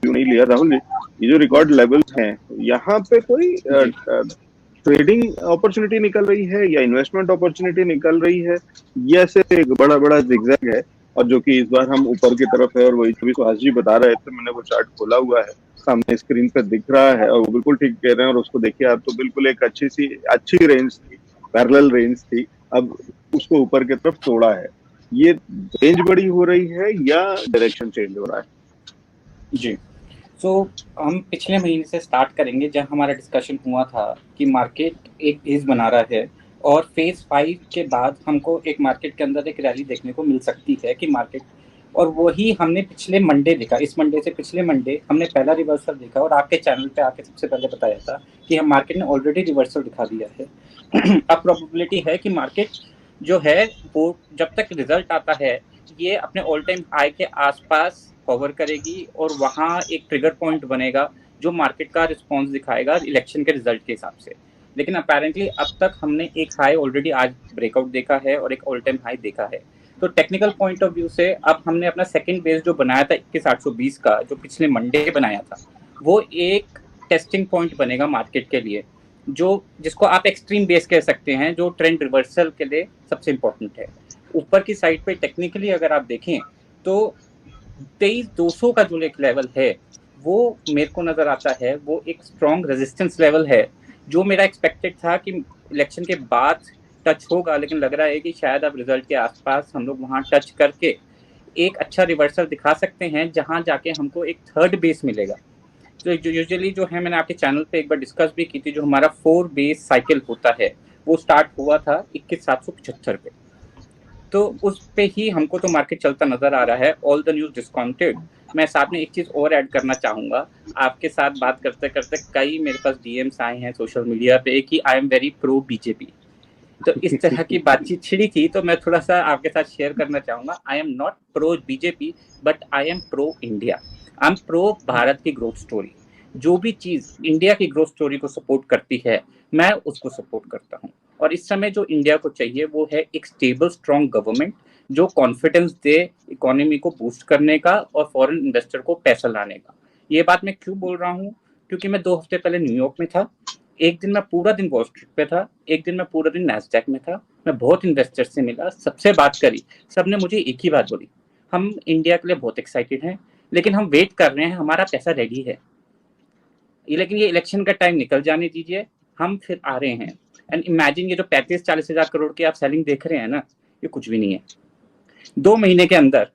View नहीं लिया राहुल जी, ये जो रिकॉर्ड लेवल्स हैं यहाँ पे कोई ट्रेडिंग अपॉर्चुनिटी निकल रही है या इन्वेस्टमेंट अपॉर्चुनिटी निकल रही है, ये ऐसे एक बड़ा बड़ा जिगजैग है। और जो कि इस बार हम ऊपर की तरफ है, और वही भी सुहास जी बता रहे थे, मैंने वो चार्ट खोला हुआ है सामने स्क्रीन पे दिख रहा है, और वो बिल्कुल ठीक कह रहे हैं। और उसको देखिए आप, तो बिल्कुल एक अच्छी रेंज थी, पैरेलल रेंज थी, अब उसको ऊपर की तरफ तोड़ा है। ये रेंज बड़ी हो रही है या डायरेक्शन चेंज हो रहा है? जी, हम पिछले महीने से स्टार्ट करेंगे, जब हमारा डिस्कशन हुआ था कि मार्केट एक फेज बना रहा है और फेज 5 के बाद हमको एक मार्केट के अंदर एक रैली देखने को मिल सकती है कि मार्केट, और वही हमने पिछले मंडे देखा। इस मंडे से पिछले मंडे हमने पहला रिवर्सल देखा, और आपके चैनल पे आके सबसे पहले बताया था कि हम मार्केट ने ऑलरेडी रिवर्सल दिखा दिया है। अब प्रोबेबिलिटी है कि मार्केट जो है वो जब तक रिजल्ट आता है ये अपने ऑल टाइम हाई के आसपास कवर करेगी, और वहाँ एक ट्रिगर पॉइंट बनेगा जो मार्केट का रिस्पॉन्स दिखाएगा इलेक्शन के रिजल्ट के हिसाब से। लेकिन अपेरेंटली अब तक हमने एक हाई ऑलरेडी आज ब्रेकआउट देखा है और एक ऑल टाइम हाई देखा है। तो टेक्निकल पॉइंट ऑफ व्यू से अब हमने अपना सेकंड बेस जो बनाया था 21,820 का, जो पिछले मंडे बनाया था, वो एक टेस्टिंग पॉइंट बनेगा मार्केट के लिए, जो जिसको आप एक्सट्रीम बेस कह सकते हैं, जो ट्रेंड रिवर्सल के लिए सबसे इंपॉर्टेंट है। ऊपर की साइड पे टेक्निकली अगर आप देखें तो 23,200 का जो एक लेवल है वो मेरे को नजर आता है वो एक स्ट्रॉन्ग रेजिस्टेंस लेवल है, जो मेरा एक्सपेक्टेड था कि इलेक्शन के बाद टच होगा, लेकिन लग रहा है कि शायद अब रिजल्ट के आसपास हम लोग वहां टच करके एक अच्छा रिवर्सल दिखा सकते हैं, जहां जाके हमको एक थर्ड बेस मिलेगा। तो जो यूजुअली जो है, मैंने आपके चैनल पे एक बार डिस्कस भी की थी, जो हमारा 4 बेस साइकिल होता है वो स्टार्ट हुआ था 21,775 पे। तो उस पे ही हमको तो मार्केट चलता नजर आ रहा है, ऑल द न्यूज डिस्काउंटेड। मैं साथ में एक चीज और ऐड करना चाहूंगा। आपके साथ बात करते करते कई मेरे पास डीएम्स आए हैं सोशल मीडिया पे कि I am very pro BJP. तो इस तरह की बातचीत छिड़ी थी, तो मैं थोड़ा सा आपके साथ शेयर करना चाहूंगा। I am not pro BJP, but I am pro India. I am pro Bharat की ग्रोथ स्टोरी। जो भी चीज इंडिया की ग्रोथ स्टोरी को सपोर्ट करती है, मैं उसको सपोर्ट करता हूँ। और इस समय जो इंडिया को चाहिए वो है एक स्टेबल स्ट्रॉन्ग गवर्नमेंट, जो कॉन्फिडेंस दे इकोनॉमी को बूस्ट करने का और फॉरेन इन्वेस्टर को पैसा लाने का। ये बात मैं क्यों बोल रहा हूँ? क्योंकि मैं 2 हफ्ते पहले न्यूयॉर्क में था। एक दिन मैं पूरा दिन वॉल स्ट्रीट पे था, एक दिन मैं पूरा दिन नैस्डैक में था। मैं बहुत इन्वेस्टर से मिला, सबसे बात करी। सबने मुझे एक ही बात बोली, हम इंडिया के लिए बहुत एक्साइटेड हैं, लेकिन हम वेट कर रहे हैं, हमारा पैसा रेडी है, लेकिन ये इलेक्शन का टाइम निकल जाने दीजिए, हम फिर आ रहे हैं। एंड इमेजिन, ये जो 35-40 हजार करोड़ की आप सेलिंग देख रहे हैं ना, ये कुछ भी नहीं है। 2 महीने के अंदर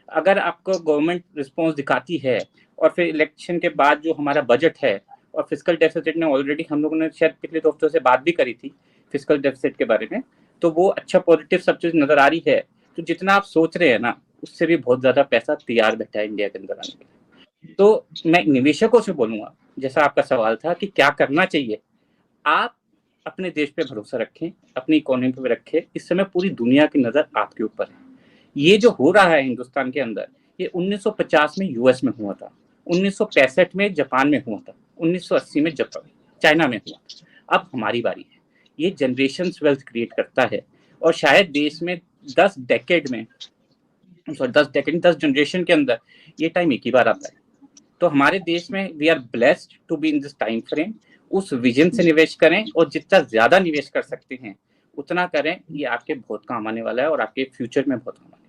अगर आपको गवर्नमेंट रिस्पॉन्स दिखाती है, और फिर इलेक्शन के बाद जो हमारा बजट है, और फिस्कल डेफिसिट ने ऑलरेडी, हम लोगों ने शायद पिछले 2 हफ्तों से बात भी करी थी फिस्कल डेफिसिट के बारे में, तो वो अच्छा पॉजिटिव सब चीज नजर आ रही है। तो जितना आप सोच रहे हैं ना, उससे भी बहुत ज्यादा पैसा तैयार बैठा है इंडिया के अंदर आने के लिए। तो मैं निवेशकों से बोलूंगा, जैसा आपका सवाल था कि क्या करना चाहिए, आप अपने देश पे भरोसा रखें, अपनी इकोनॉमी पे रखें। इस समय पूरी दुनिया की नजर आपके ऊपर है। ये जो हो रहा है हिंदुस्तान के अंदर, ये 1950 में यूएस में हुआ था, 1965 में जापान में हुआ था, 1980 में जापान चाइना में हुआ था। अब हमारी बारी है। ये जनरेशन वेल्थ क्रिएट करता है, और शायद देश में 10 डेकेड में, सॉरी 10 जनरेशन के अंदर ये टाइम एक ही बार आता है। तो हमारे देश में we are blessed to be in this time frame. उस विजन से निवेश करें, और जितना ज्यादा निवेश कर सकते हैं उतना करें। ये आपके बहुत काम आने वाला है, और आपके फ्यूचर में बहुत काम आने वाला है।